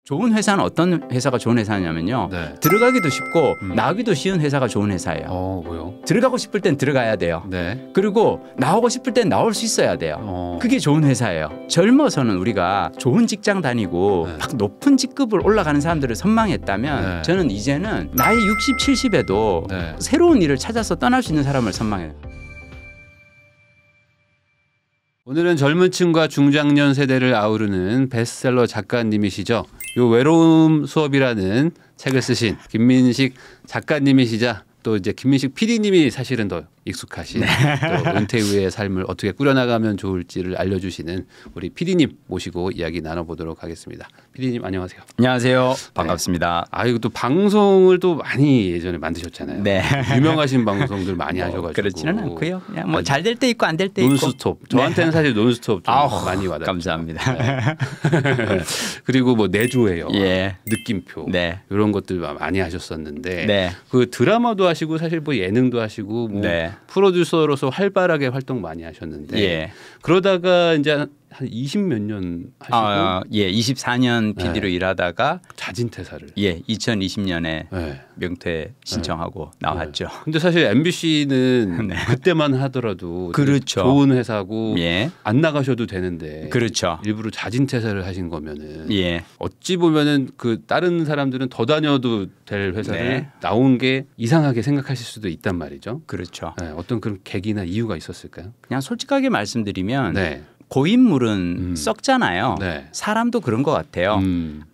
좋은 회사는 어떤 회사가 좋은 회사냐면요. 네. 들어가기도 쉽고 나오기도 쉬운 회사가 좋은 회사예요. 뭐요? 들어가고 싶을 땐 들어가야 돼요. 네. 그리고 나오고 싶을 땐 나올 수 있어야 돼요. 그게 좋은 회사예요. 젊어서는 우리가 좋은 직장 다니고 막 높은 직급을 올라가는 사람들을 선망했다면 저는 이제는 나이 60, 70에도 새로운 일을 찾아서 떠날 수 있는 사람을 선망해요. 오늘은 젊은 층과 중장년 세대를 아우르는 베스트셀러 작가님이시죠. 요 외로움 수업이라는 책을 쓰신 김민식 작가님이시자 또 이제 김민식 PD님이 사실은 더 익숙하신 또 은퇴 후의 삶을 어떻게 꾸려나가면 좋을지를 알려주시는 우리 PD님 모시고 이야기 나눠보도록 하겠습니다. PD님 안녕하세요. 안녕하세요. 반갑습니다. 이거 또 방송을 또 많이 예전에 만드셨잖아요. 네. 유명하신 방송들 많이 하셔가지고. 그렇지는 않고요. 그냥 뭐 잘 될 때 있고 안 될 때 있고. 논스톱. 저한테는 사실 논스톱 좀 많이 와닿죠. 감사합니다. 네. 그리고 뭐 내조예요. 예. 느낌표. 네. 이런 것들 많이 하셨었는데 네. 그 드라마도 하시고 사실 뭐 예능도 하시고 뭐 프로듀서로서 활발하게 활동 많이 하셨는데 그러다가 이제 한 20몇 년 하시고 24년 PD로 일하다가 자진퇴사를 2020년에 명퇴 신청하고 나왔죠. 근데 사실 MBC는 그때만 하더라도 그렇죠. 좋은 회사고 안 나가셔도 되는데 그렇죠. 일부러 자진퇴사를 하신 거면은 어찌 보면은 그 다른 사람들은 더 다녀도 될 회사를 나온 게 이상하게 생각하실 수도 있단 말이죠. 그렇죠. 어떤 그런 계기나 이유가 있었을까요? 그냥 솔직하게 말씀드리면 고인물은 썩잖아요. 사람도 그런 것 같아요.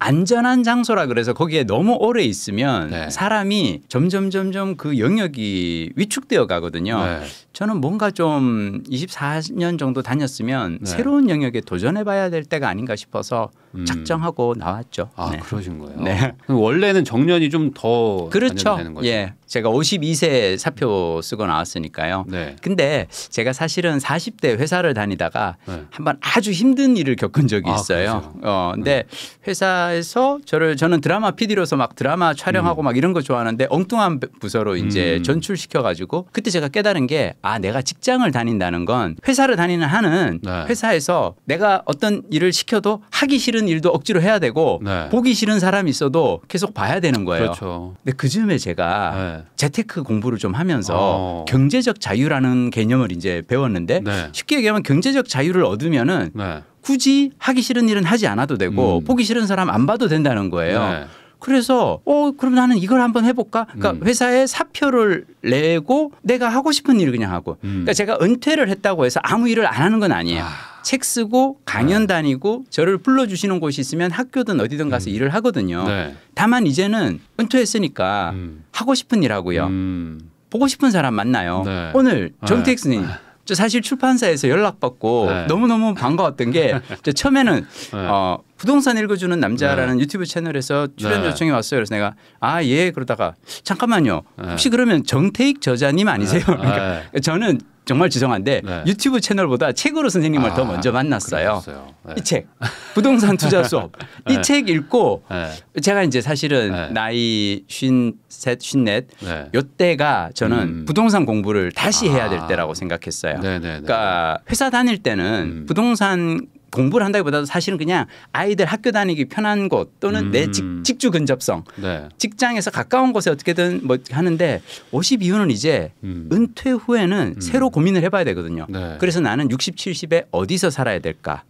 안전한 장소라 그래서 거기에 너무 오래 있으면 사람이 점점 그 영역이 위축되어 가거든요. 저는 뭔가 좀 24년 정도 다녔으면 새로운 영역에 도전해 봐야 될 때가 아닌가 싶어서 작정하고 나왔죠. 그러신 거예요. 그럼 원래는 정년이 좀 더 그렇죠. 되는 거죠. 제가 52세 사표 쓰고 나왔으니까요. 근데 제가 사실은 40대 회사를 다니다가 한번 아주 힘든 일을 겪은 적이 있어요. 근데 회사에서 저는 드라마 PD로서 막 드라마 촬영하고 막 이런 거 좋아하는데 엉뚱한 부서로 이제 전출시켜 가지고 그때 제가 깨달은 게 내가 직장을 다닌다는 건 회사를 다니는 한은 회사에서 내가 어떤 일을 시켜도 하기 싫은 일도 억지로 해야 되고 보기 싫은 사람이 있어도 계속 봐야 되는 거예요. 그렇죠. 근데 그즈음에 제가 재테크 공부를 좀 하면서 경제적 자유라는 개념을 이제 배웠는데 쉽게 얘기하면 경제적 자유를 얻으면은 굳이 하기 싫은 일은 하지 않아도 되고 보기 싫은 사람 안 봐도 된다는 거예요. 그래서 그럼 나는 이걸 한번 해볼까? 그러니까 회사에 사표를 내고 내가 하고 싶은 일을 그냥 하고. 그러니까 제가 은퇴를 했다고 해서 아무 일을 안 하는 건 아니에요. 책 쓰고 강연 다니고 저를 불러주시는 곳이 있으면 학교든 어디든 가서 일을 하거든요. 다만 이제는 은퇴했으니까 하고 싶은 일 하고요. 보고 싶은 사람 만나요. 오늘 정택 스님 저 사실 출판사에서 연락받고 너무너무 반가웠던 게 처음에는 부동산 읽어주는 남자라는 유튜브 채널에서 출연 요청이 왔어요. 그래서 내가 그러다가 잠깐만요. 혹시 그러면 정태익 저자님 아니세요? 그러니까 저는 정말 죄송한데 유튜브 채널보다 책으로 선생님을 더 먼저 만났어요. 이 책 부동산 투자 수업 이 책 읽고 제가 이제 사실은 나이 53, 54 이때가 저는 부동산 공부를 다시 해야 될 때라고 생각했어요. 그러니까 회사 다닐 때는 부동산 공부를 한다기보다도 사실은 그냥 아이들 학교 다니기 편한 곳 또는 내 직주 근접성 직장에서 가까운 곳에 어떻게든 뭐 하는데 50 이후는 이제 은퇴 후에는 새로 고민을 해봐야 되거든요. 그래서 나는 60, 70에 어디서 살아야 될까?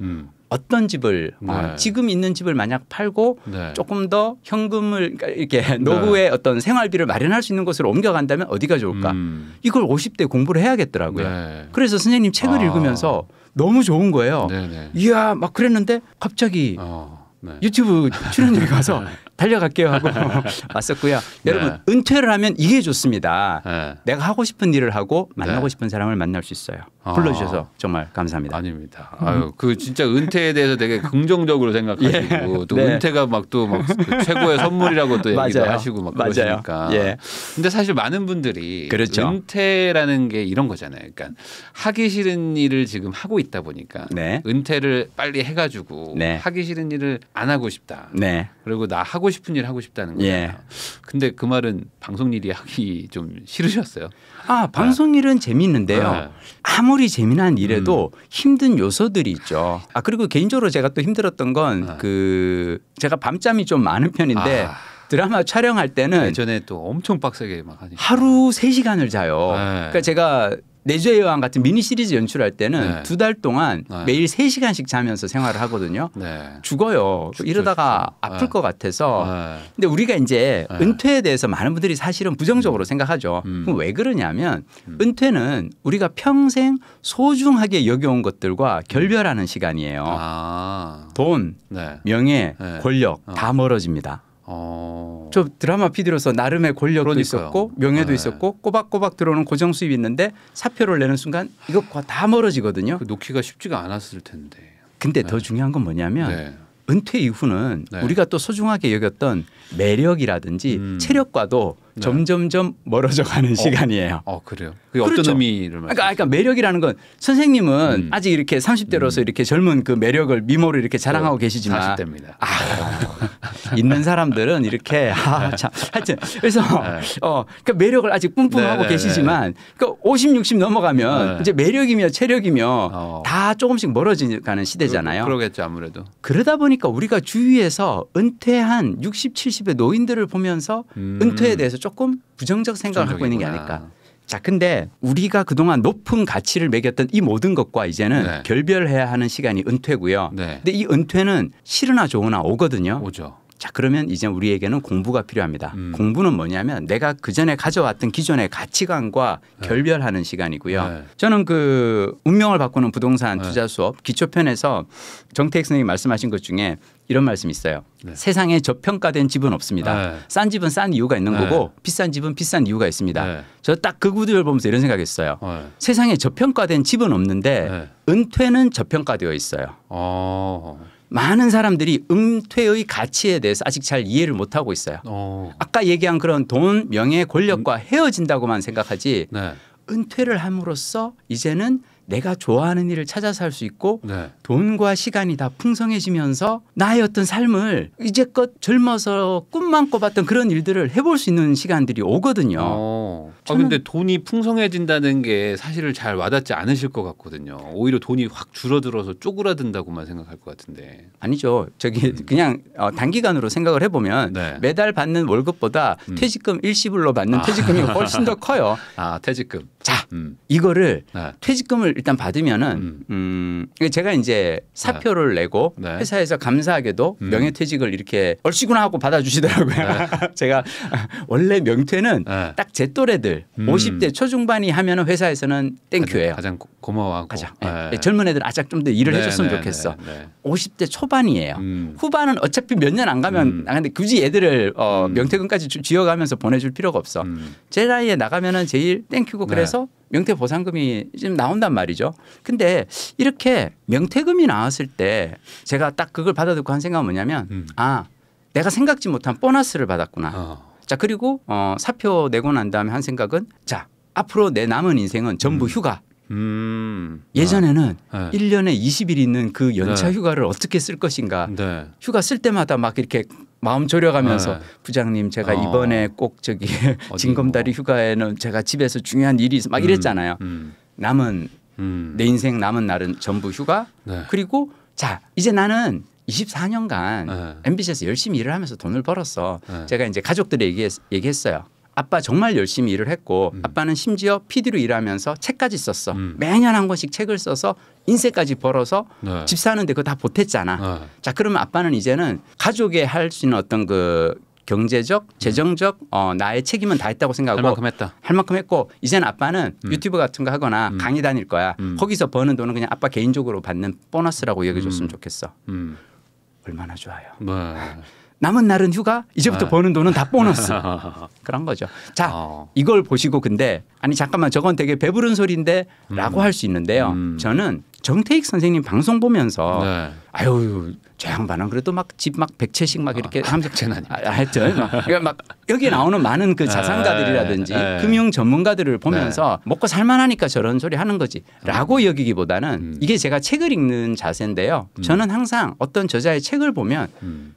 어떤 집을 지금 있는 집을 만약 팔고 조금 더 현금을 그러니까 이렇게 노후의 어떤 생활비를 마련할 수 있는 곳으로 옮겨간다면 어디가 좋을까? 이걸 50대 공부를 해야겠더라고요. 그래서 선생님 책을 읽으면서 너무 좋은 거예요. 이야 막 그랬는데 갑자기 유튜브 출연료에 가서 달려갈게요 하고 왔었고요. 여러분 은퇴를 하면 이게 좋습니다. 내가 하고 싶은 일을 하고 만나고 싶은 사람을 만날 수 있어요. 불러주셔서 정말 감사합니다. 아닙니다. 그 진짜 은퇴에 대해서 되게 긍정적으로 생각하시고 또 은퇴가 막 또 막 최고의 선물이라고 또 얘기도 하시고 막 그러시니까. 근데 사실 많은 분들이 은퇴라는 게 이런 거잖아요. 그러니까 하기 싫은 일을 지금 하고 있다 보니까 은퇴를 빨리 해가지고 하기 싫은 일을 안 하고 싶다. 그리고 나 하고 싶은 일 하고 싶다는 거예요. 근데 그 말은 방송 일이 하기 좀 싫으셨어요? 방송 일은 재미있는데요. 아무 아무리 재미난 일에도 힘든 요소들이 있죠. 그리고 개인적으로 제가 또 힘들었던 건 제가 밤잠이 좀 많은 편인데 드라마 촬영할 때는 예전에 또 엄청 빡세게 막 하니까 하루 3시간을 자요. 그러니까 제가 내주의 여왕 같은 미니 시리즈 연출할 때는 2달 동안 매일 3시간씩 자면서 생활을 하거든요. 죽어요. 이러다가 아플 것 같아서. 근데 우리가 이제 은퇴에 대해서 많은 분들이 사실은 부정적으로 생각하죠. 그럼 왜 그러냐면 은퇴는 우리가 평생 소중하게 여겨온 것들과 결별하는 시간이에요. 돈, 명예, 권력 다 멀어집니다. 저 드라마 PD로서 나름의 권력도 있었고 명예도 있었고 꼬박꼬박 들어오는 고정 수입이 있는데 사표를 내는 순간 이것과 다 멀어지거든요. 놓기가 쉽지가 않았을 텐데. 근데 더 중요한 건 뭐냐면 은퇴 이후는 우리가 또 소중하게 여겼던 매력이라든지 체력과도 점점점 멀어져 가는 시간이에요. 그래요? 그게 그렇죠. 어떤 의미를 말씀하세요? 그러니까 매력이라는 건 선생님은 아직 이렇게 30대로서 이렇게 젊은 그 매력을 미모를 이렇게 자랑하고 계시지만 40대입니다. 있는 사람들은 이렇게 참 하여튼 그래서 그러니까 매력을 아직 뿜뿜하고 계시지만 그러니까 50, 60 넘어가면 이제 매력이며 체력이며 다 조금씩 멀어지는 시대잖아요. 그러겠죠 아무래도. 그러다 보니까 우리가 주위에서 은퇴한 60, 70의 노인들을 보면서 은퇴에 대해서 조금 부정적 생각을 하고 있는 게 아닐까. 자, 근데 우리가 그동안 높은 가치를 매겼던 이 모든 것과 이제는 결별해야 하는 시간이 은퇴고요. 근데 이 은퇴는 싫으나 좋으나 오거든요. 오죠. 자, 그러면 이제 우리에게는 공부가 필요합니다. 공부는 뭐냐면 내가 그전에 가져왔던 기존의 가치관과 결별하는 시간이고요. 저는 그 운명을 바꾸는 부동산 투자 수업 기초편에서 정태익 선생님이 말씀하신 것 중에 이런 말씀이 있어요. 세상에 저평가된 집은 없습니다. 싼 집은 싼 이유가 있는 거고 비싼 집은 비싼 이유가 있습니다. 저 딱 그 구두를 보면서 이런 생각했어요. 세상에 저평가된 집은 없는데 은퇴는 저평가되어 있어요. 많은 사람들이 은퇴의 가치에 대해서 아직 잘 이해를 못하고 있어요. 아까 얘기한 그런 돈, 명예, 권력과 헤어진다고만 생각하지 은퇴를 함으로써 이제는 내가 좋아하는 일을 찾아서 할 수 있고 돈과 시간이 다 풍성해지면서 나의 어떤 삶을 이제껏 젊어서 꿈만 꿔봤던 그런 일들을 해볼 수 있는 시간들이 오거든요. 근데 돈이 풍성해진다는 게 사실을 잘 와닿지 않으실 것 같거든요. 오히려 돈이 확 줄어들어서 쪼그라든다고만 생각할 것 같은데. 아니죠. 저기 그냥 단기간으로 생각을 해보면 매달 받는 월급보다 퇴직금 일시불로 받는 퇴직금이 훨씬 더 커요. 퇴직금. 자, 이거를 퇴직금을 일단 받으면은 제가 이제 사표를 내고 회사에서 감사하게도 명예퇴직을 이렇게 얼씨구나 하고 받아주시더라고요. 제가 원래 명퇴는 딱 제 또래들 50대 초중반이 하면은 회사에서는 땡큐예요. 가장 고마워하고. 젊은 애들 아작 좀 더 일을 해줬으면 좋겠어. 50대 초반이에요. 후반은 어차피 몇 년 안 가면 나가는데 굳이 애들을 명퇴금까지 쥐어가면서 보내줄 필요가 없어. 제 나이에 나가면은 제일 땡큐고 그래서 명퇴 보상금이 지금 나온단 말이죠. 근데 이렇게 명퇴금이 나왔을 때 제가 딱 그걸 받아듣고 한 생각은 뭐냐면 내가 생각지 못한 보너스를 받았구나. 자, 그리고 사표 내고 난 다음에 한 생각은 자, 앞으로 내 남은 인생은 전부 휴가. 예전에는 1년에 20일 있는 그 연차 휴가를 어떻게 쓸 것인가. 휴가 쓸 때마다 막 이렇게 마음 졸여가면서 부장님 제가 이번에 꼭 저기 징검다리 휴가에는 제가 집에서 중요한 일이 있어 막 이랬잖아요. 남은 내 인생 남은 날은 전부 휴가. 그리고 자, 이제 나는 24년간 MBC에서 열심히 일을 하면서 돈을 벌었어. 제가 이제 가족들에 얘기했어요. 아빠 정말 열심히 일을 했고 아빠는 심지어 PD로 일하면서 책까지 썼어. 매년 한 권씩 책을 써서 인세까지 벌어서 집 사는데 그거 다 보탰잖아. 자, 그러면 아빠는 이제는 가족에 할 수 있는 어떤 그 경제적, 재정적 나의 책임은 다 했다고 생각하고 할 만큼 했고 이제는 아빠는 유튜브 같은 거 하거나 강의 다닐 거야. 거기서 버는 돈은 그냥 아빠 개인적으로 받는 보너스라고 얘기해 줬으면 좋겠어. 얼마나 좋아요. 남은 날은 휴가, 이제부터 버는 돈은 다 보너스. 그런 거죠. 자, 이걸 보시고 근데 아니 잠깐만 저건 되게 배부른 소리인데 라고 할 수 있는데요. 저는 정태익 선생님 방송 보면서 아유 저 양반은 그래도 막 집 막 100채씩 막 이렇게 하면서 하여튼 그러니까 막 여기 나오는 많은 그 자산가들이라든지 금융 전문가들을 보면서 먹고 살만하니까 저런 소리 하는 거지 라고 여기기보다는 이게 제가 책을 읽는 자세인데요. 저는 항상 어떤 저자의 책을 보면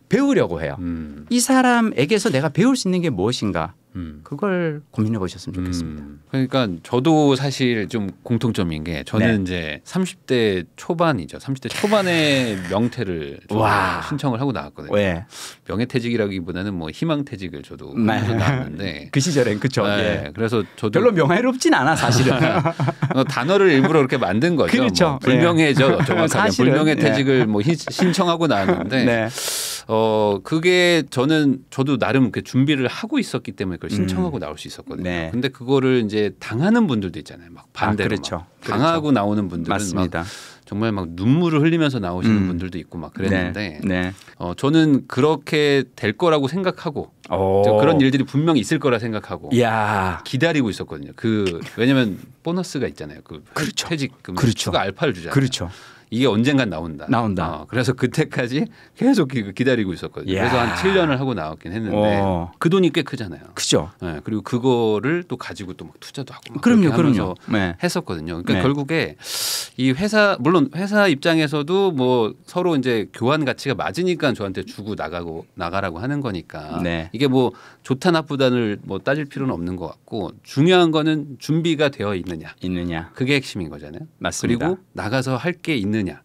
배우려고 해요. 이 사람에게서 내가 배울 수 있는 게 무엇인가. 그걸 고민해 보셨으면 좋겠습니다. 그러니까 저도 사실 좀 공통점인 게 저는 이제 30대 초반이죠. 30대 초반에 명퇴를 신청을 하고 나왔거든요. 명예퇴직이라기보다는 뭐 희망퇴직을 저도 하고 나왔는데 그 시절엔 그렇죠. 그래서 저도 별로 명예롭진 않아 사실은. 단어를 일부러 그렇게 만든 거죠. 그렇죠. 뭐 불명예죠. 정확하게 불명예퇴직을 뭐 신청하고 나왔는데 그게 저도 나름 이렇게 준비를 하고 있었기 때문에 그걸 신청하고 나올 수 있었거든요. 근데 그거를 이제 당하는 분들도 있잖아요. 막 반대로 막 당하고 나오는 분들은 맞습니다. 막 정말 막 눈물을 흘리면서 나오시는 분들도 있고 막 그랬는데 저는 그렇게 될 거라고 생각하고 그런 일들이 분명히 있을 거라 생각하고 기다리고 있었거든요. 왜냐하면 보너스가 있잖아요. 퇴직금 추가 알파를 주잖아요. 이게 언젠간 나온다. 그래서 그때까지 계속 기다리고 있었거든요. 그래서 한 7년을 하고 나왔긴 했는데 그 돈이 꽤 크잖아요. 그죠. 그리고 그거를 또 가지고 또 막 투자도 하고 막 그럼요. 했었거든요. 그러니까 결국에 이 물론 회사 입장에서도 뭐 서로 이제 교환 가치가 맞으니까 저한테 주고 나가라고 하는 거니까 이게 뭐 좋다 나쁘다를 뭐 따질 필요는 없는 것 같고 중요한 거는 준비가 되어 있느냐. 그게 핵심인 거잖아요. 맞습니다. 그리고 나가서 할 게 있느냐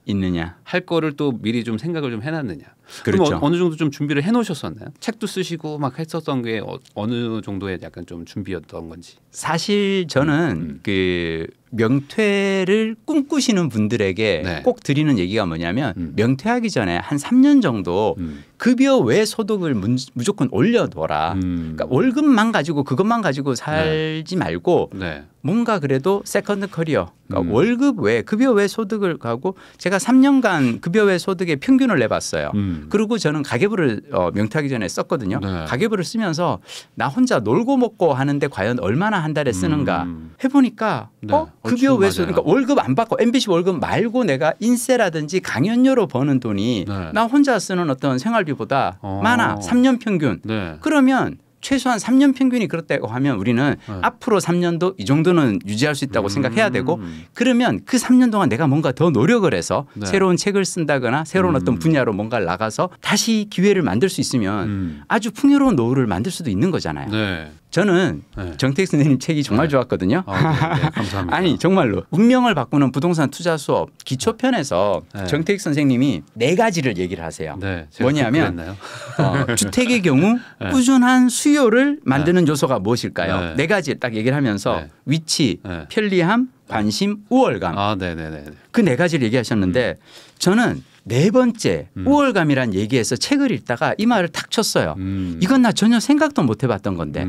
할 거를 또 미리 좀 생각을 좀 해놨느냐. 그렇죠. 그럼 어느 정도 좀 준비를 해놓으셨었나요? 책도 쓰시고 막 했었던 게 어느 정도의 약간 좀 준비였던 건지. 사실 저는 그 명퇴를 꿈꾸시는 분들에게 꼭 드리는 얘기가 뭐냐면 명퇴하기 전에 한 3년 정도 급여 외 소득을 무조건 올려둬라. 그러니까 월급만 가지고 그것만 가지고 살지 말고 뭔가 그래도 세컨드 커리어 그러니까 월급 외 급여 외 소득을 가고 제가 3년간 급여 외 소득의 평균을 내봤어요. 그리고 저는 가계부를 명퇴하기 전에 썼거든요. 가계부를 쓰면서 나 혼자 놀고 먹고 하는데 과연 얼마나 한 달에 쓰는가 해보니까 급여 외 소득 그러니까 월급 안 받고 MBC 월급 말고 내가 인세라든지 강연료로 버는 돈이 나 혼자 쓰는 어떤 생활비보다 많아. 3년 평균. 그러면 최소한 3년 평균이 그렇다고 하면 우리는 앞으로 3년도 이 정도는 유지할 수 있다고 생각해야 되고 그러면 그 3년 동안 내가 뭔가 더 노력을 해서 새로운 책을 쓴다거나 새로운 어떤 분야로 뭔가를 나가서 다시 기회를 만들 수 있으면 아주 풍요로운 노후를 만들 수도 있는 거잖아요. 저는 정택 선생님 책이 정말 좋았거든요. 감사합니다. 아니 정말로 운명을 바꾸는 부동산 투자 수업 기초편에서 정택 선생님이 4가지를 얘기를 하세요. 뭐냐면 주택의 경우 꾸준한 수요를 만드는 요소가 무엇일까요? 4가지 딱 얘기를 하면서 위치, 편리함, 관심, 우월감. 그 4가지를 얘기하셨는데 저는 4번째 우월감이란 얘기에서 책을 읽다가 이 말을 탁 쳤어요. 이건 나 전혀 생각도 못 해봤던 건데.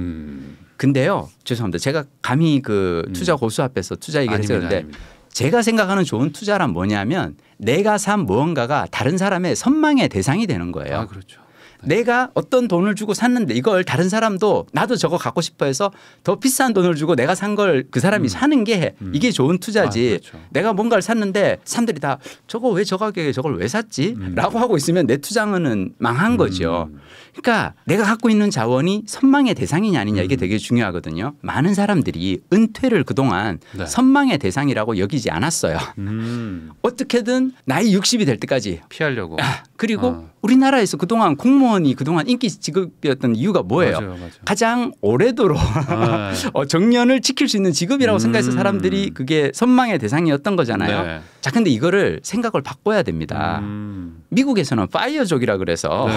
근데요. 죄송합니다. 제가 감히 그 투자 고수 앞에서 투자 얘기를 했었는데 제가 생각하는 좋은 투자란 뭐냐면 내가 산 무언가가 다른 사람의 선망의 대상이 되는 거예요. 그렇죠. 내가 어떤 돈을 주고 샀는데 이걸 다른 사람도 나도 저거 갖고 싶어 해서 더 비싼 돈을 주고 내가 산 걸 그 사람이 사는 게 이게 좋은 투자지. 내가 뭔가를 샀는데 사람들이 다 저거 왜 저 가격에 저걸 왜 샀지? 라고 하고 있으면 내 투자는 망한 거죠. 그러니까 내가 갖고 있는 자원이 선망의 대상이냐 아니냐 이게 되게 중요하거든요. 많은 사람들이 은퇴를 그동안 선망의 대상이라고 여기지 않았어요. 어떻게든 나이 60이 될 때까지 피하려고. 그리고 우리나라에서 그동안 공무원이 그동안 인기 직업이었던 이유가 뭐예요? 맞아요. 가장 오래도록 정년을 지킬 수 있는 직업이라고 생각해서 사람들이 그게 선망의 대상이었던 거잖아요. 자, 근데 이거를 생각을 바꿔야 됩니다. 미국에서는 파이어족이라 그래서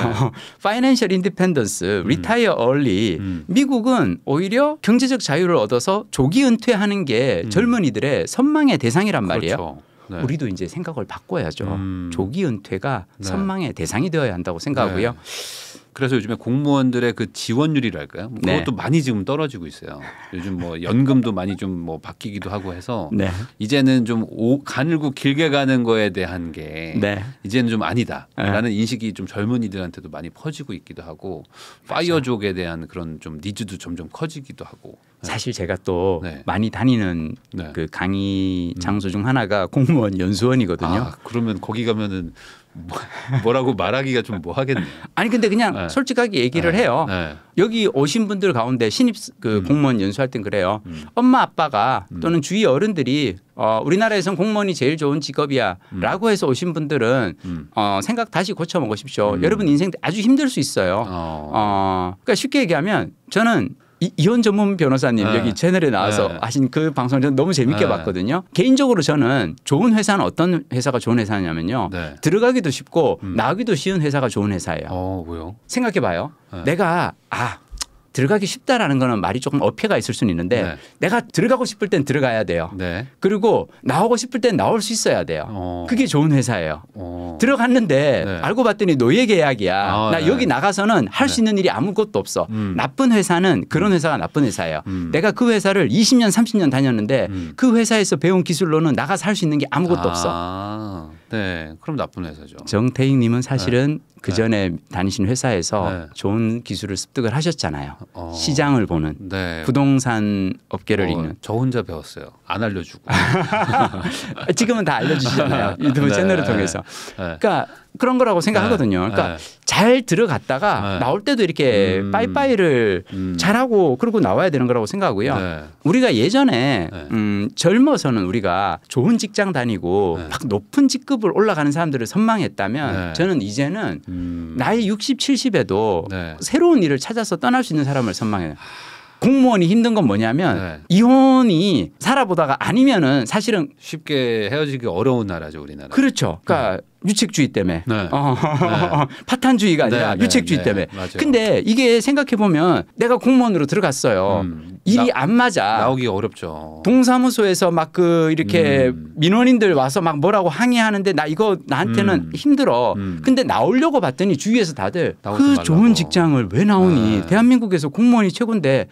파이낸셜 인디펜던스, 리타이어 얼리. 미국은 오히려 경제적 자유를 얻어서 조기 은퇴하는 게 젊은이들의 선망의 대상이란 말이에요. 우리도 이제 생각을 바꿔야죠. 조기 은퇴가 선망의 대상이 되어야 한다고 생각하고요. 그래서 요즘에 공무원들의 그 지원율이랄까요? 그것도 많이 지금 떨어지고 있어요. 요즘 뭐 연금도 많이 좀 뭐 바뀌기도 하고 해서 이제는 좀 가늘고 길게 가는 거에 대한 게 이제는 좀 아니다라는 인식이 좀 젊은이들한테도 많이 퍼지고 있기도 하고 파이어족에 대한 그런 좀 니즈도 점점 커지기도 하고. 사실 제가 또 많이 다니는 그 강의 장소 중 하나가 공무원 연수원이거든요. 그러면 거기 가면은 뭐라고 말하기가 좀 뭐하겠네요. 아니 근데 그냥 솔직하게 얘기를 해요. 여기 오신 분들 가운데 신입 그 공무원 연수할 땐 그래요. 엄마 아빠가 또는 주위 어른들이 우리나라에선 공무원이 제일 좋은 직업이야 라고 해서 오신 분들은 생각 다시 고쳐 먹으십시오. 여러분 인생 아주 힘들 수 있어요. 그러니까 쉽게 얘기하면 저는 이혼 전문 변호사님 여기 채널에 나와서 하신 그 방송을 저는 너무 재밌게 봤거든요. 개인적으로 저는 좋은 회사는 어떤 회사가 좋은 회사냐면요. 들어가기도 쉽고 나오기도 쉬운 회사가 좋은 회사예요. 왜요? 생각해 봐요. 내가 들어가기 쉽다라는 거는 말이 조금 어폐가 있을 수는 있는데 내가 들어가고 싶을 땐 들어가야 돼요. 그리고 나오고 싶을 땐 나올 수 있어야 돼요. 그게 좋은 회사예요. 들어갔는데 알고 봤더니 노예 계약이야. 나 여기 나가서는 할 수 있는 일이 아무것도 없어. 나쁜 회사는 그런 회사가 나쁜 회사예요. 내가 그 회사를 20년 30년 다녔는데 그 회사에서 배운 기술로는 나가서 할 수 있는 게 아무것도 없어. 네, 그럼 나쁜 회사죠. 정태익 님은 사실은 그 전에 다니신 회사에서 좋은 기술을 습득을 하셨잖아요. 시장을 보는 부동산 업계를 읽는. 저 혼자 배웠어요. 안 알려주고. 지금은 다 알려주시잖아요. 유튜브 채널을 통해서. 그러니까 그런 거라고 생각하거든요. 그러니까 잘 들어갔다가 나올 때도 이렇게 빠이빠이를 잘하고 그러고 나와야 되는 거라고 생각하고요. 우리가 예전에 젊어서는 우리가 좋은 직장 다니고 막 높은 직급을 올라가는 사람들을 선망했다면 저는 이제는 나이 60, 70에도 새로운 일을 찾아서 떠날 수 있는 사람을 선망해요. 공무원이 힘든 건 뭐냐면 이혼이 살아보다가 아니면은 사실은 쉽게 헤어지기 어려운 나라죠, 우리나라. 그렇죠. 그러니까 유책주의 때문에 파탄주의가 아니라 유책주의 때문에. 근데 이게 생각해 보면 내가 공무원으로 들어갔어요. 일이 안 맞아. 나오기 어렵죠. 동사무소에서 막 그 이렇게 민원인들 와서 막 뭐라고 항의하는데 나 이거 나한테는 힘들어. 근데 나오려고 봤더니 주위에서 다들 그 좋은 직장을 왜 나오니? 대한민국에서 공무원이 최고인데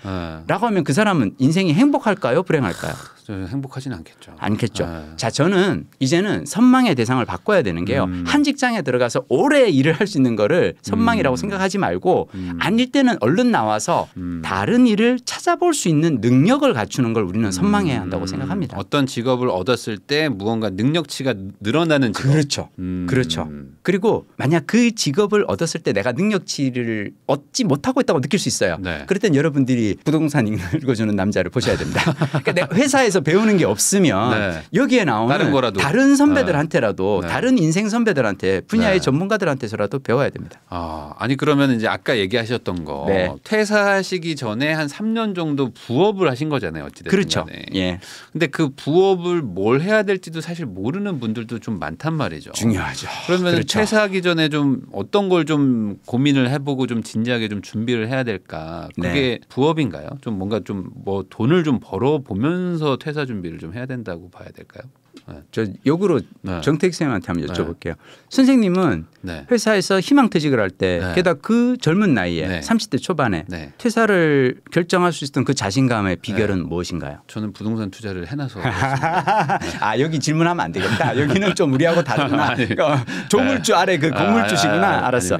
라고 하면 그 사람은 인생이 행복할까요? 불행할까요? 행복하지는 않겠죠. 않겠죠. 자, 저는 이제는 선망의 대상을 바꿔야 되는 게요. 한 직장에 들어가서 오래 일을 할 수 있는 거를 선망이라고 생각하지 말고 아닐 때는 얼른 나와서 다른 일을 찾아볼 수 있는 능력을 갖추는 걸 우리는 선망해야 한다고 생각합니다. 어떤 직업을 얻었을 때 무언가 능력치가 늘어나는 직업. 그렇죠. 그렇죠. 그리고 만약 그 직업을 얻었을 때 내가 능력치를 얻지 못하고 있다고 느낄 수 있어요. 그럴 땐 여러분들이 부동산 읽어주는 남자를 보셔야 됩니다. 그러니까 내가 회사에서 배우는 게 없으면 여기에 나오는 다른 선배들한테라도 다른 인생 선배들한테 분야의 전문가들한테서라도 배워야 됩니다. 아니 그러면 이제 아까 얘기하셨던 거 퇴사하시기 전에 한 3년 정도 부업을 하신 거잖아요. 어찌됐든 그렇죠. 예. 근데 그 부업을 뭘 해야 될지도 사실 모르는 분들도 좀 많단 말이죠. 중요하죠. 그러면 그렇죠. 퇴사하기 전에 좀 어떤 걸 좀 고민을 해보고 좀 진지하게 좀 준비를 해야 될까? 그게 부업인가요? 좀 뭔가 좀 뭐 돈을 좀 벌어 보면서 퇴사 준비를 좀 해야 된다고 봐야 될까요? 저 역으로 정태익 선생님한테 한번 여쭤볼게요. 선생님은 회사에서 희망퇴직을 할 때 게다가 그 젊은 나이에 30대 초반에 퇴사를 결정할 수 있었던 그 자신감의 비결은 무엇인가요? 저는 부동산 투자를 해놔서. 여기 질문하면 안 되겠다. 여기는 좀 우리하고 다르구나. 조물주 아래 그 건물주시구나. 알았어.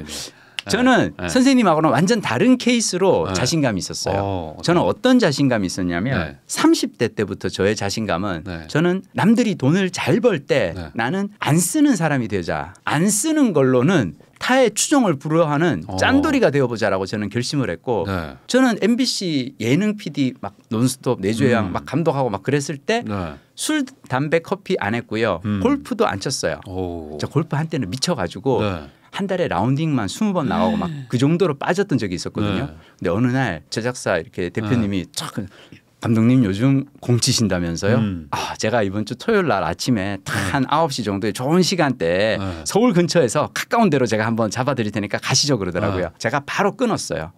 저는 선생님하고는 완전 다른 케이스로 자신감이 있었어요. 저는 어떤 자신감이 있었냐면 30대 때부터 저의 자신감은 저는 남들이 돈을 잘 벌 때 나는 안 쓰는 사람이 되자. 안 쓰는 걸로는 타의 추종을 불허하는 짠돌이가 되어보자라고 저는 결심을 했고 저는 MBC 예능 PD 막 논스톱 내조양 막 감독하고 막 그랬을 때 술, 담배, 커피 안 했고요. 골프도 안 쳤어요. 저 골프 한때는 미쳐가지고 한 달에 라운딩만 20번 나가고 막 그 정도로 빠졌던 적이 있었거든요. 근데 어느 날 제작사 이렇게 대표님이 쫙 감독님 요즘 공 치신다면서요? 제가 이번 주 토요일 날 아침에 한 9시 정도에 좋은 시간대에 서울 근처에서 가까운 데로 제가 한번 잡아드릴 테니까 가시죠 그러더라고요. 제가 바로 끊었어요.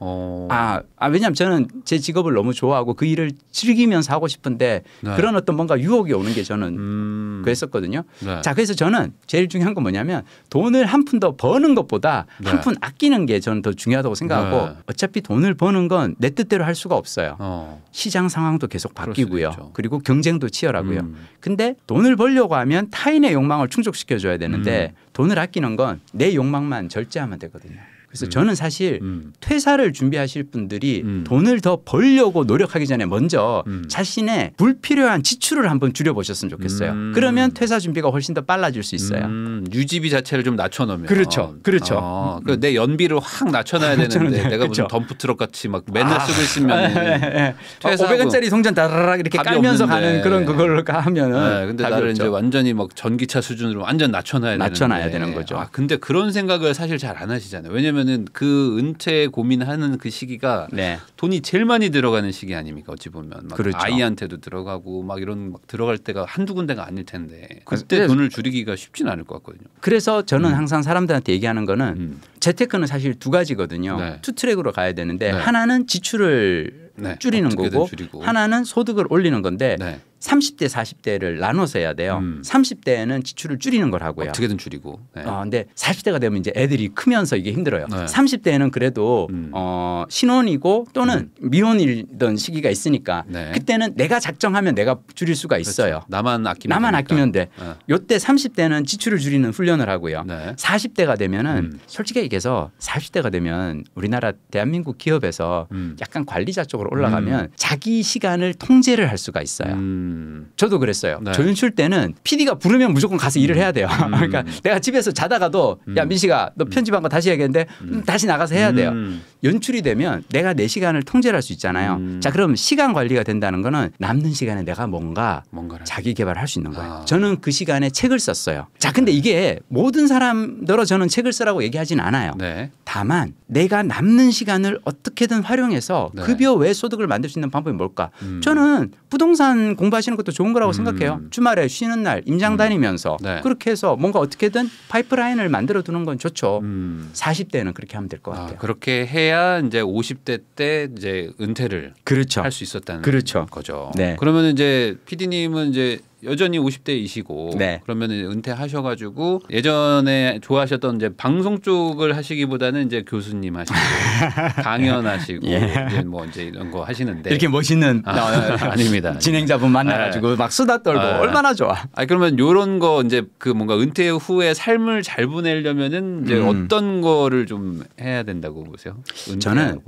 왜냐하면 저는 제 직업을 너무 좋아하고 그 일을 즐기면서 하고 싶은데 그런 어떤 뭔가 유혹이 오는 게 저는 그랬었거든요. 자, 그래서 저는 제일 중요한 건 뭐냐면 돈을 한 푼 더 버는 것보다 한 푼 아끼는 게 저는 더 중요하다고 생각하고 어차피 돈을 버는 건 내 뜻대로 할 수가 없어요. 시장 상황 도 계속 바뀌고요. 그리고 경쟁도 치열하고요. 근데 돈을 벌려고 하면 타인의 욕망을 충족시켜줘야 되는데 돈을 아끼는 건 내 욕망만 절제하면 되거든요. 그래서 저는 사실 퇴사를 준비하실 분들이 돈을 더 벌려고 노력하기 전에 먼저 자신의 불필요한 지출을 한번 줄여보셨으면 좋겠어요. 그러면 퇴사 준비가 훨씬 더 빨라질 수 있어요. 유지비 자체를 좀 낮춰놓으면. 그렇죠. 그렇죠. 내 연비를 확 낮춰놔야 되는데 내가 무슨 덤프트럭 같이 막 맨날 쓰고 있으면 500원짜리 송전 다라락 이렇게 깔면서 없는데. 가는 그런 그걸로 하면은 근데 나를 이제 완전히 막 전기차 수준으로 완전 낮춰놔야 되는 거죠. 근데 그런 생각을 사실 잘 안 하시잖아요. 왜냐면 왜냐면은 그 은퇴 고민하는 그 시기가 네. 돈이 제일 많이 들어가는 시기 아닙니까? 어찌 보면 막 그렇죠. 아이한테도 들어가고 막 이런 막 들어갈 때가 한두 군데가 아닐 텐데 그때 돈을 줄이기가 쉽지는 않을 것 같거든요. 그래서 저는 항상 사람들한테 얘기하는 거는 재테크는 사실 두 가지거든요. 네. 투 트랙으로 가야 되는데 네. 하나는 지출을 네. 줄이는 거고 줄이고. 하나는 소득을 올리는 건데 네. 30대 40대를 나눠서 해야 돼요. 30대에는 지출을 줄이는 걸 하고요. 어떻게든 줄이고. 네. 근데 40대가 되면 이제 애들이 크면서 이게 힘들어요. 네. 30대에는 그래도 신혼이고 또는 미혼이던 시기가 있으니까 네. 그때는 내가 작정하면 내가 줄일 수가 있어요. 그렇죠. 나만 아끼면 돼. 요때 30대는 지출을 줄이는 훈련을 하고요. 네. 40대가 되면은 솔직히 얘기해서 40대가 되면 우리나라 대한민국 기업에서 약간 관리자 쪽으로 올라가면 자기 시간을 통제를 할 수가 있어요. 저도 그랬어요. 네. 조연출 때는 PD가 부르면 무조건 가서 일을 해야 돼요. 그러니까 내가 집에서 자다가도 야 민식아 너 편집한 거 다시 해야겠는데 다시 나가서 해야 돼요. 연출이 되면 내가 내 시간을 통제를 할 수 있잖아요. 자 그럼 시간 관리가 된다는 거는 남는 시간에 내가 뭔가를 자기 개발을 할 수 있는 거예요. 저는 그 시간에 책을 썼어요. 자 근데 이게 모든 사람들어 저는 책을 쓰라고 얘기하진 않아요. 네. 다만 내가 남는 시간을 어떻게든 활용해서 네. 급여 외 소득을 만들 수 있는 방법이 뭘까? 저는 부동산 공부하시는 것도 좋은 거라고 생각해요. 주말에 쉬는 날 임장 다니면서 네. 그렇게 해서 뭔가 어떻게든 파이프라인을 만들어 두는 건 좋죠. 40대는 그렇게 하면 될 것 같아요. 그렇게 해야 이제 50대 때 이제 은퇴를 그렇죠. 할 수 있었다는 거죠. 네. 그러면 이제 PD님은 이제 여전히 50대이시고 네. 그러면 은퇴하셔가지고 예전에 좋아하셨던 이제 방송 쪽을 하시기보다는 이제 교수님 하시고 강연하시고 이제 뭐 이제 이런 거 하시는데 이렇게 멋있는 아닙니다. 진행자분 만나가지고 막 수다 떨고 얼마나 좋아. 그러면 이런 거 이제 그 뭔가 은퇴 후에 삶을 잘 보내려면은 이제 어떤 거를 좀 해야 된다고 보세요? 저는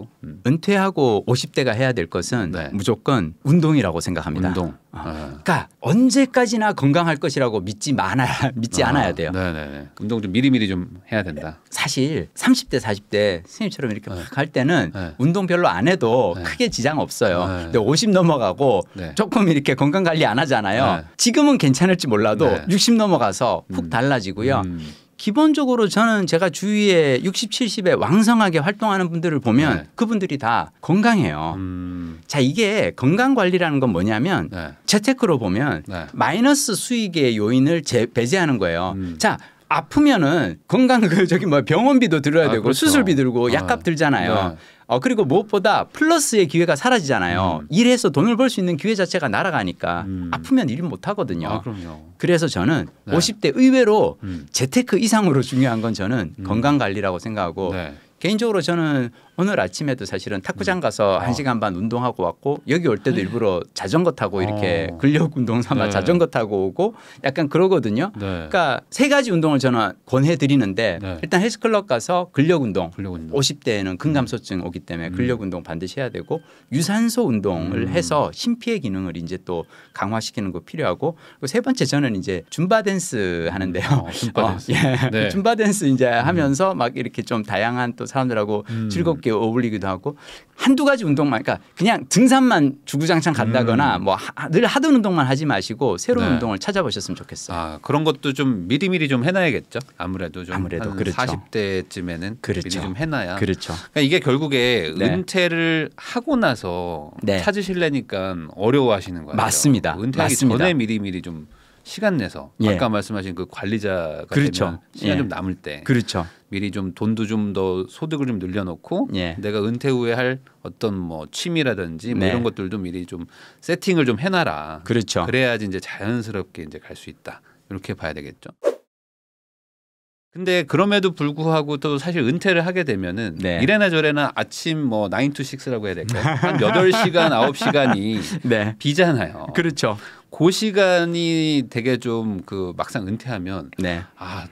은퇴하고 50대가 해야 될 것은 네. 무조건 운동이라고 생각합니다. 운동. 그러니까 언제까지나 건강할 것이라고 믿지 않아야 돼요. 네네. 운동 좀 미리미리 좀 해야 된다. 사실 30대 40대 선생님처럼 이렇게 막 할 때는 운동 별로 안 해도 크게 지장 없어요. 근데 50 넘어가고 조금 이렇게 건강 관리 안 하잖아요. 지금은 괜찮을지 몰라도 60 넘어가서 훅 달라지고요. 기본적으로 저는 제가 주위에 60, 70에 왕성하게 활동하는 분들을 보면 그분들이 다 건강해요. 자 이게 건강관리라는 건 뭐냐면 재테크로 보면 마이너스 수익의 요인을 배제하는 거예요. 자 아프면은 건강 병원비도 들어야 되고 그렇죠. 수술비 들고 약값 들잖아요. 그리고 무엇보다 플러스의 기회가 사라지잖아요. 일해서 돈을 벌 수 있는 기회 자체가 날아가니까 아프면 일 못 하거든요. 그래서 저는 50대 의외로 재테크 이상으로 중요한 건 저는 건강관리라고 생각하고 개인적으로 저는 오늘 아침에도 사실은 탁구장 가서 1시간 반 운동하고 왔고 여기 올 때도 일부러 자전거 타고 이렇게 근력 운동 삼아 자전거 타고 오고 약간 그러거든요. 그러니까 세 가지 운동을 저는 권해드리는데 일단 헬스클럽 가서 근력 운동. 50대에는 근감소증 오기 때문에 근력 운동 반드시 해야 되고 유산소 운동을 해서 심폐의 기능을 이제 또 강화시키는 거 필요하고 그리고 세 번째 저는 이제 줌바 댄스 하는데요. 줌바 댄스. 줌바 댄스 이제 하면서 막 이렇게 좀 다양한 또 사람들하고 즐겁게 어울리기도 하고 한두 가지 운동만 그러니까 그냥 등산만 주구장창 간다거나 뭐 늘 하던 운동만 하지 마시고 새로운 운동을 찾아보셨으면 좋겠어요. 그런 것도 좀 미리미리 좀 해놔야겠죠. 아무래도 그렇죠. 40대쯤에는 미리 좀 해놔야. 그렇죠. 그러니까 이게 결국에 은퇴를 하고 나서 찾으시려니까 어려워하시는 거예요. 맞습니다. 은퇴하기 전에 미리미리 좀 시간 내서 아까 말씀하신 그 관리자가 되면 시간 좀 남을 때 미리 좀 돈도 좀 더 소득을 좀 늘려놓고 내가 은퇴 후에 할 어떤 뭐 취미라든지 뭐 이런 것들도 미리 좀 세팅을 좀 해놔라. 그래야지 이제 자연스럽게 이제 갈 수 있다. 이렇게 봐야 되겠죠. 근데 그럼에도 불구하고 또 사실 은퇴를 하게 되면은 이래나 저래나 아침 뭐 9 to 6라고 해야 될까요? 한 8시간 9시간이 비잖아요. 그 시간이 되게 좀 그 막상 은퇴하면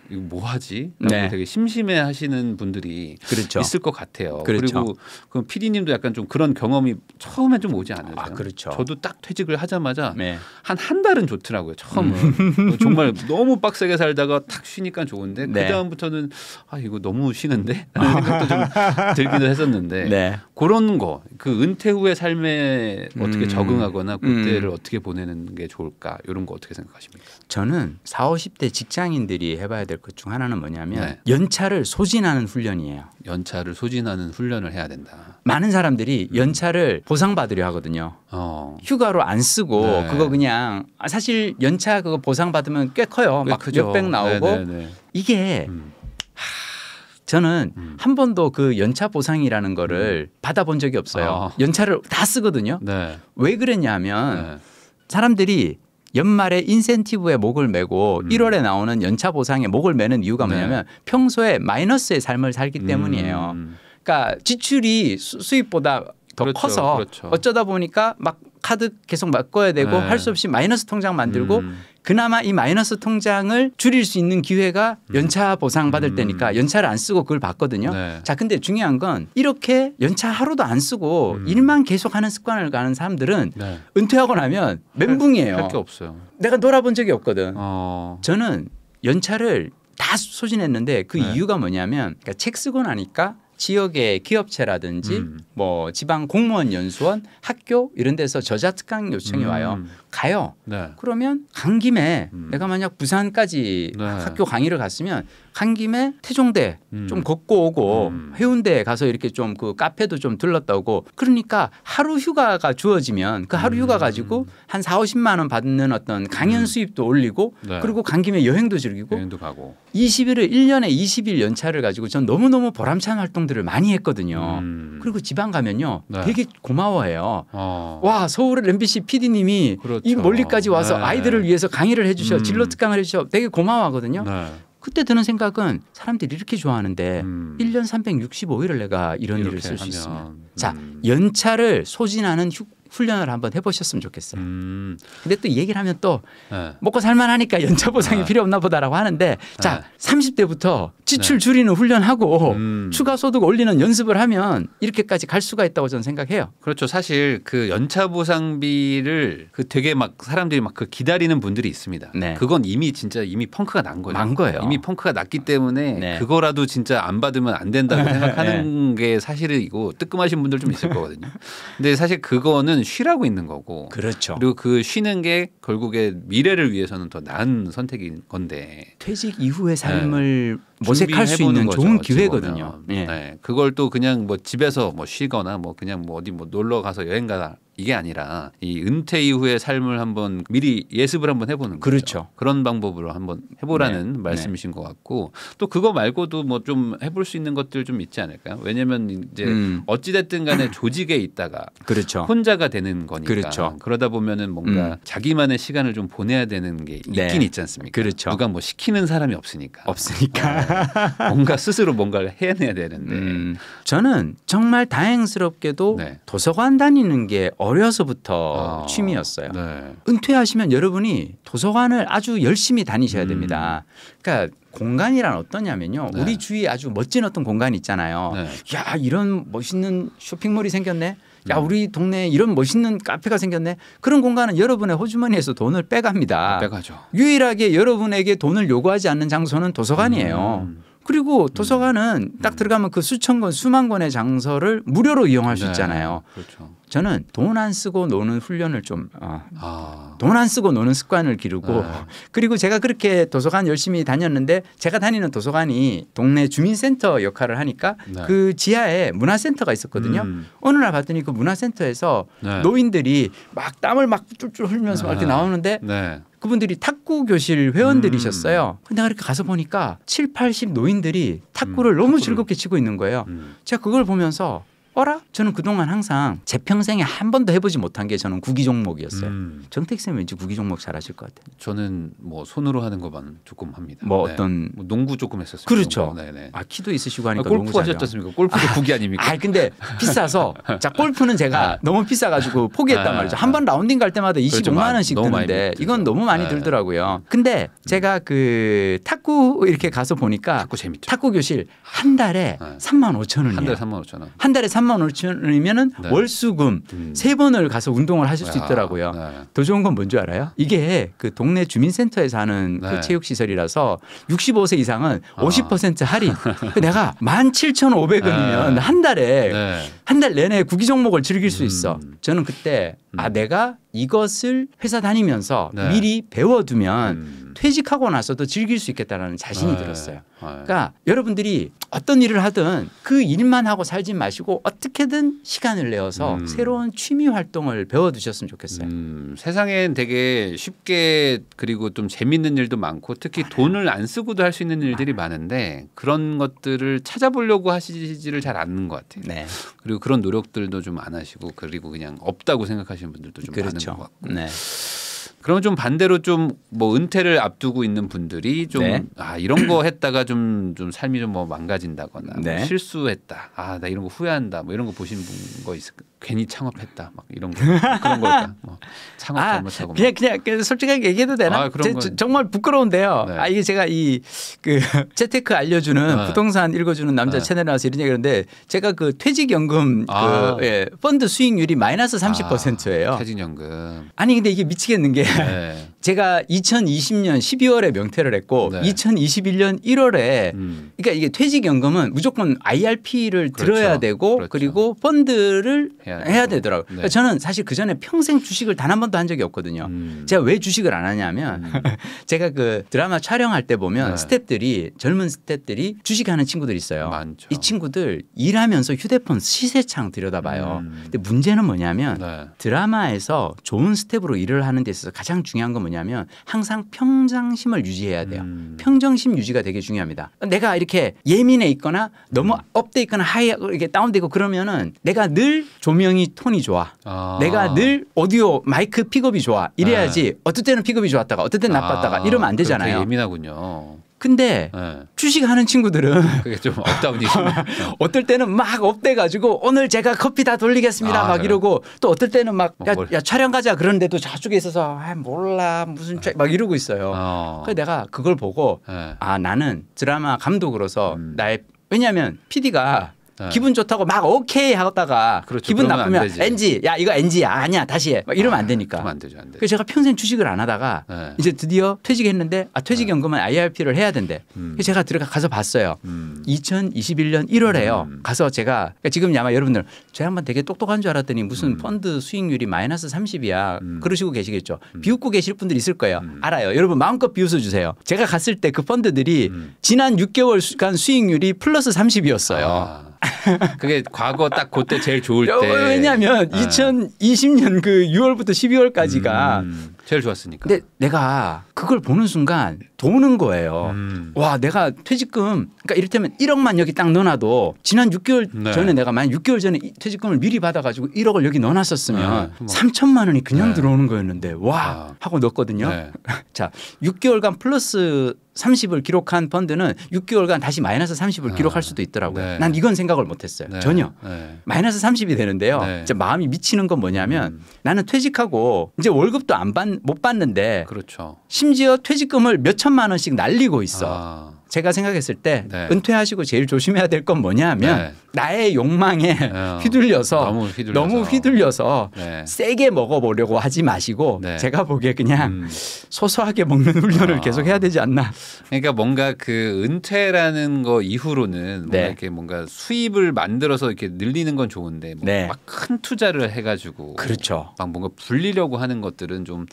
이거 뭐 하지? 되게 심심해 하시는 분들이 있을 것 같아요. 그리고 그 PD님도 약간 좀 그런 경험이 처음에 좀 오지 않으세요? 저도 딱 퇴직을 하자마자 한 달은 좋더라고요. 처음은 정말 너무 빡세게 살다가 탁 쉬니까 좋은데 그 다음부터는 이거 너무 쉬는데 라는 생각도 좀 들기도 했었는데 그런 거 그 은퇴 후의 삶에 어떻게 적응하거나 그때를 어떻게 보내는 게 게 좋을까? 이런 거 어떻게 생각하십니까? 저는 40, 50대 직장인들이 해봐야 될 것 중 하나는 뭐냐면 연차를 소진하는 훈련이에요. 연차를 소진하는 훈련을 해야 된다. 많은 사람들이 연차를 보상받으려 하거든요. 휴가로 안 쓰고 그거 그냥 사실 연차 그거 보상받으면 꽤 커요. 막 몇백 나오고 이게 저는 한 번도 그 연차 보상이라는 거를 받아본 적이 없어요. 연차를 다 쓰거든요. 왜 그랬냐면 사람들이 연말에 인센티브에 목을 매고 1월에 나오는 연차 보상에 목을 매는 이유가 뭐냐면 평소에 마이너스의 삶을 살기 때문이에요. 그러니까 지출이 수입보다 더 커서 어쩌다 보니까 막 카드 계속 바꿔야 되고 할 수 없이 마이너스 통장 만들고 그나마 이 마이너스 통장을 줄일 수 있는 기회가 연차 보상 받을 때니까 연차를 안 쓰고 그걸 받거든요. 자, 근데 중요한 건 이렇게 연차 하루도 안 쓰고 일만 계속하는 습관을 가는 사람들은 은퇴하고 나면 멘붕이에요. 할 게 없어요. 내가 놀아본 적이 없거든. 저는 연차를 다 소진했는데 그 이유가 뭐냐면 그러니까 책 쓰고 나니까 지역의 기업체라든지 뭐 지방 공무원 연수원 학교 이런 데서 저자특강 요청이 와요. 가요. 그러면 간 김에 내가 만약 부산까지 학교 강의를 갔으면 간 김에 태종대 좀 걷고 오고 해운대에 가서 이렇게 좀 그 카페도 좀 들렀다 오고 그러니까 하루 휴가가 주어지면 그 하루 휴가 가지고 한 4, 50만 원 받는 어떤 강연 수입도 올리고 그리고 간 김에 여행도 즐기고 여행도 가고 20일을 1년에 20일 연차를 가지고 전 너무너무 보람찬 활동들을 많이 했거든요. 그리고 지방 가면요 되게 고마워해요. 와 서울 MBC PD님이 이 멀리까지 와서 아이들을 위해서 강의를 해 주셔 진로 특강을 해 주셔 되게 고마워하거든요. 그때 드는 생각은 사람들이 이렇게 좋아하는데 1년 365일을 내가 이런 일을 쓸 수 있으면 자 연차를 소진하는 훈련을 한번 해보셨으면 좋겠어요. 근데 또 이 얘기를 하면 또 먹고 살만하니까 연차 보상이 필요 없나 보다라고 하는데 자 30대부터 지출 줄이는 훈련하고 추가 소득 올리는 연습을 하면 이렇게까지 갈 수가 있다고 저는 생각해요. 그렇죠. 사실 그 연차 보상비를 그 되게 막 사람들이 막 그 기다리는 분들이 있습니다. 그건 이미 진짜 이미 펑크가 난 거예요. 난 거예요. 이미 펑크가 났기 때문에 그거라도 진짜 안 받으면 안 된다고 생각하는 게 사실이고 뜨끔하신 분들 좀 있을 거거든요. 근데 사실 그거는 쉬라고 있는 거고. 그렇죠. 그리고 그 쉬는 게 결국에 미래를 위해서는 더 나은 선택인 건데. 퇴직 이후의 삶을 모색할 수 있는 거죠, 좋은 기회거든요. 그걸 또 그냥 뭐 집에서 뭐 쉬거나 뭐 그냥 뭐 어디 뭐 놀러 가서 여행 가다 이게 아니라 이 은퇴 이후의 삶을 한번 미리 예습을 한번 해보는 거죠. 그렇죠. 그런 방법으로 한번 해보라는 말씀이신 것 같고 또 그거 말고도 뭐 좀 해볼 수 있는 것들 좀 있지 않을까요? 왜냐하면 이제 어찌 됐든 간에 조직에 있다가 그렇죠. 혼자가 되는 거니까 그렇죠. 그러다 보면은 뭔가 자기만의 시간을 좀 보내야 되는 게 있긴 있지 않습니까? 그렇죠. 누가 뭐 시키는 사람이 없으니까. 뭔가 스스로 뭔가를 해내야 되는데 저는 정말 다행스럽게도 도서관 다니는 게 어려서부터 취미였어요. 은퇴하시면 여러분이 도서관을 아주 열심히 다니셔야 됩니다. 그러니까 공간이란 어떠냐면요. 우리 주위에 아주 멋진 어떤 공간이 있잖아요. 야 이런 멋있는 쇼핑몰이 생겼네. 야 우리 동네에 이런 멋있는 카페가 생겼네. 그런 공간은 여러분의 호주머니에서 돈을 빼갑니다. 빼가죠. 유일하게 여러분에게 돈을 요구하지 않는 장소는 도서관이에요. 그리고 도서관은 딱 들어가면 그 수천 권 수만 권의 장소를 무료로 이용할 수 있잖아요. 그렇죠. 저는 돈 안 쓰고 노는 훈련을 좀 돈 안 쓰고 노는 습관을 기르고 그리고 제가 그렇게 도서관 열심히 다녔는데 제가 다니는 도서관이 동네 주민센터 역할을 하니까 그 지하에 문화센터가 있었거든요. 어느 날 봤더니 그 문화센터에서 노인들이 막 땀을 막 쫄쫄 흘리면서 막 이렇게 나오는데 그분들이 탁구 교실 회원들이셨어요. 근데 내가 이렇게 가서 보니까 7, 80 노인들이 탁구를 너무 즐겁게 치고 있는 거예요. 제가 그걸 보면서 어라? 저는 그동안 항상 제 평생에 한 번도 해보지 못한 게 저는 구기 종목이었어요. 정택 쌤 왠지 구기 종목 잘하실 것 같아요. 저는 뭐 손으로 하는 것만 조금 합니다. 뭐 어떤 뭐 농구 조금 했었어요. 그렇죠. 아 키도 있으시고 하니까 골프 하셨지 않습니까? 골프도 구기 아닙니까? 근데 비싸서 자 골프는 제가 너무 비싸가지고 포기했단 말이죠. 한 번 라운딩 갈 때마다 25만 원씩 드는데 이건 너무 많이 들더라고요. 근데 제가 그 탁구 이렇게 가서 보니까 탁구 재밌죠. 탁구 교실 한 달에 3만 5천 원이에요. 한 달에 3만 5천 원. 한 달에 3만 3만 5천 원이면은 네. 월수금 3번을 가서 운동을 하실 수 있더라고요. 네. 더 좋은 건 뭔지 알아요? 이게 그 동네 주민센터에서 하는 네. 그 체육시설이라서 65세 이상은 50% 할인. 내가 17,500원이면 네. 한 달에 네. 한 달 내내 구기 종목을 즐길 수 있어. 저는 그때 내가 이것을 회사 다니면서 네. 미리 배워두면 퇴직하고 나서도 즐길 수 있겠다는 자신이 네. 들었어요. 그러니까 여러분들이 어떤 일을 하든 그 일만 하고 살지 마시고 어떻게든 시간을 내어서 새로운 취미 활동을 배워두셨으면 좋겠어요. 세상엔 되게 쉽게 그리고 좀 재밌는 일도 많고 특히 돈을 안 쓰고도 할 수 있는 일들이 많은데 그런 것들을 찾아보려고 하시지를 잘 않는 것 같아요. 네. 그리고 그런 노력들도 좀 안 하시고 그리고 그냥 없다고 생각하시는 분들도 좀 그렇죠. 많은 것 같고. 네. 그러면 좀 반대로 좀 뭐 은퇴를 앞두고 있는 분들이 좀 네. 이런 거 했다가 좀 삶이 좀 뭐 망가진다거나 네. 뭐 실수했다. 나 이런 거 후회한다. 뭐 이런 거 보신 거 있을까? 괜히 창업했다. 막 이런 거 그런 걸까? 뭐 창업 잘못하고 그냥 솔직하게 얘기해도 되나? 정말 부끄러운데요. 네. 이게 제가 이 그 재테크 알려주는 부동산 읽어주는 남자 채널에 나와서 이런 얘기하는데 제가 그 퇴직연금 그 펀드 수익률이 마이너스 30%예요. 퇴직연금. 아니 근데 이게 미치겠는 게 네. 제가 2020년 12월에 명퇴를 했고 네. 2021년 1월에 그러니까 이게 퇴직연금은 무조건 IRP를 그렇죠. 들어야 되고 그렇죠. 그리고 펀드를 해야 되더라고요. 네. 그러니까 저는 사실 그전에 평생 주식을 단 한 번도 한 적이 없거든요. 제가 왜 주식을 안 하냐면 제가 그 드라마 촬영할 때 보면 스태프들이 젊은 스태프들이 주식하는 친구들이 있어요. 많죠. 이 친구들 일하면서 휴대폰 시세창 들여다봐요. 근데 문제는 뭐냐면 드라마에서 좋은 스태프로 일을 하는 데 있어서 가장 중요한 건 뭐냐면 항상 평정심을 유지해야 돼요. 평정심 유지가 되게 중요합니다. 내가 이렇게 예민해 있거나 너무 업돼 있거나 하이하고 이렇게 다운돼 있고 그러면은 내가 늘 조명이 톤이 좋아. 내가 늘 오디오 마이크 픽업이 좋아. 이래야지 어떨 때는 픽업이 좋았다가 어떨 때는 나빴다가 이러면 안 되잖아요. 예민하군요. 근데 주식하는 친구들은 그게 좀 업다운이 어떨 때는 막 업돼 가지고 오늘 제가 커피 다 돌리겠습니다 막 이러고 또 어떨 때는 막 야 촬영 가자 그런데도 저쪽에 있어서 몰라 무슨 막 이러고 있어요. 그래서 내가 그걸 보고 나는 드라마 감독으로서 나의 왜냐하면 PD가 기분 좋다고 막 오케이 하다가 그렇죠. 기분 나쁘면 NG 야 이거 NG야 아니야 다시 해 막 이러면 안 되니까. 안 되죠, 안 되죠. 그래서 제가 평생 주식을 안 하다가 이제 드디어 퇴직했는데 퇴직연금은 IRP를 해야 된대. 그래서 제가 가서 봤어요. 2021년 1월에요. 가서 제가 그러니까 지금 아마 여러분들 저 양반 되게 똑똑한 줄 알았더니 무슨 펀드 수익률이 마이너스 30이야 그러시고 계시겠죠. 비웃고 계실 분들이 있을 거예요. 알아요. 여러분 마음껏 비웃어 주세요. 제가 갔을 때 그 펀드들이 지난 6개월간 수익률이 플러스 30이었어요. 그게 과거 딱 그때 제일 좋을 때. 왜냐하면 2020년 그 6월부터 12월까지가 제일 좋았으니까. 근데 내가 그걸 보는 순간 도는 거예요. 와 내가 퇴직금 그러니까 이를테면 1억만 여기 딱 넣어놔도 지난 6개월 전에 내가 만약 6개월 전에 퇴직금을 미리 받아가지고 1억을 여기 넣어놨었으면 3천만 원이 그냥 들어오는 거였는데 와 하고 넣었거든요. 자 6개월간 플러스 30을 기록한 펀드는 6개월간 다시 마이너스 30을 기록할 수도 있더라고요. 난 이건 생각을 못했어요. 전혀. 마이너스 30이 되는데요. 이제 마음이 미치는 건 뭐냐면 나는 퇴직하고 이제 월급도 못 받는데 그렇죠. 심지어 퇴직금을 몇 천만 원씩 날리고 있어. 제가 생각했을 때 은퇴하시고 제일 조심해야 될 건 뭐냐 하면 나의 욕망에 휘둘려서 너무 휘둘려서 세게 먹어보려고 하지 마시고 제가 보기에 그냥 소소하게 먹는 훈련을 계속 해야 되지 않나. 그러니까 뭔가 그 은퇴라는 거 이후로는 뭔가 이렇게 뭔가 수입을 만들어서 이렇게 늘리는 건 좋은데 막 큰 투자를 해가지고 그렇죠. 막 뭔가 불리려고 하는 것들은 좀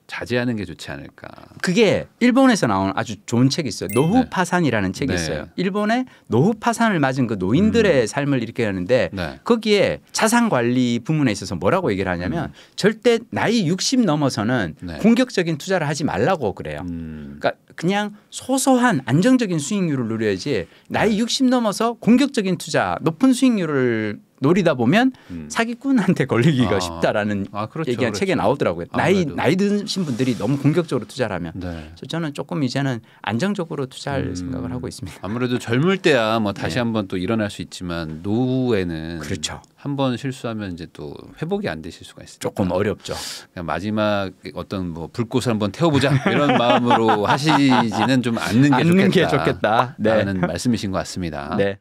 자제하는 게 좋지 않을까. 그게 일본에서 나온 아주 좋은 책이 있어요. 노후 파산이라는 책이 있어요. 일본의 노후 파산을 맞은 그 노인들의 삶을 이렇게 하는데 거기에 자산 관리 부문에 있어서 뭐라고 얘기를 하냐면 절대 나이 60 넘어서는 공격적인 투자를 하지 말라고 그래요. 그러니까 그냥 소소한 안정적인 수익률을 누려야지 나이 60 넘어서 공격적인 투자 높은 수익률을 노리다 보면 사기꾼한테 걸리기가 쉽다라는 얘기가 책에 나오더라고요. 나이 드신 분들이 너무 공격적으로 투자를 하면. 그래서 저는 조금 이제는 안정적으로 투자할 생각을 하고 있습니다. 아무래도 젊을 때야 뭐 다시 한번 또 일어날 수 있지만 노후에는 그렇죠. 한번 실수하면 이제 또 회복이 안 되실 수가 있어요. 조금 어렵죠. 그냥 마지막 어떤 뭐 불꽃을 한번 태워보자 이런 마음으로 하시지는 좀 않는 게 좋겠다. 라는 말씀이신 것 같습니다. 네.